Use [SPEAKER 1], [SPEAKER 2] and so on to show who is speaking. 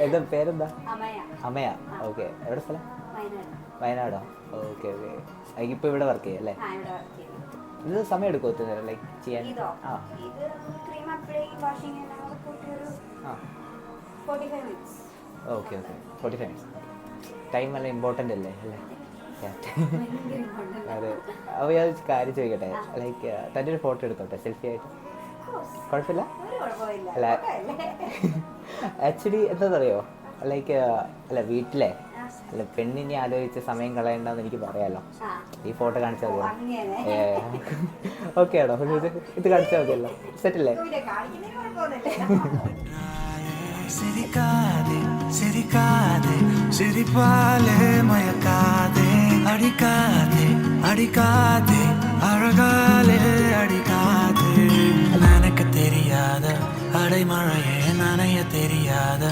[SPEAKER 1] എന്താ പേരെന്താ?
[SPEAKER 2] അമയ.
[SPEAKER 1] അമയ. ഓക്കെ. എവിടെ സ്ഥലം?
[SPEAKER 2] വയനാട്.
[SPEAKER 1] വയനാടോ? Okay okay. ഇപ്പോൾ ഇവിടെ വർക്ക് ചെയ്യും അല്ലേ?
[SPEAKER 2] ഇവിടെ വർക്ക് ചെയ്യുന്നു.
[SPEAKER 1] ഇത് സമയം എടുക്കുമോ ഒത്തുതരം ലൈക്ക് ചെയ്യാൻ?
[SPEAKER 2] ഇതോ?
[SPEAKER 1] ആ
[SPEAKER 2] ഇത് ക്രീം അപ്ലൈ വാഷിംഗ് എല്ലാം കൂടെ കൂട്ടി ഒരു
[SPEAKER 1] ആ
[SPEAKER 2] 45 minutes.
[SPEAKER 1] Okay okay. 45 minutes. Time നല്ല ഇമ്പോർട്ടൻ്റ് അല്ലേ അല്ലേ?
[SPEAKER 2] ഭയങ്കര important.
[SPEAKER 1] അതെ. അപ്പോൾ ഞാൻ ഒരു കാര്യം ചോദിക്കട്ടെ, ലൈക്ക് തൻ്റെ ഒരു ഫോട്ടോ എടുത്തോട്ടെ സെൽഫി ആയിട്ട്?
[SPEAKER 2] Of course.
[SPEAKER 1] കുഴപ്പമില്ല?
[SPEAKER 2] ഒരു കുഴപ്പമില്ല.
[SPEAKER 1] അല്ല
[SPEAKER 2] ഫോട്ടോയല്ലേ?
[SPEAKER 1] ആക്ച്വലി എന്താണെന്നറിയോ, ലൈക്ക് അല്ല വീട്ടിലെ അല്ല പെണ്ണിനെ ആലോചിച്ച് സമയം കളയണ്ടെന്ന് എനിക്ക് പറയാമല്ലോ.
[SPEAKER 2] ആ.
[SPEAKER 1] ഈ ഫോട്ടോ കാണിച്ചാൽ
[SPEAKER 2] ഓ,
[SPEAKER 1] മതിയോ?
[SPEAKER 2] അങ്ങനെ.
[SPEAKER 1] ഓക്കെ ആണോ? ഇത് കാണിച്ചാൽ മതിയല്ലോ, സെറ്റല്ലേ?
[SPEAKER 2] ഇല്ല, കാണിക്കുന്നതിന് കുഴപ്പമൊന്നുമില്ല.
[SPEAKER 3] சிரிக்காதே சிரிக்காதே சிரிப்பாலே மயக்காதே அடிக்காதே அடிக்காதே அழகாலே அடிக்காதே நினைக்க தெரியாத அடைமழையே நனைய தெரியாத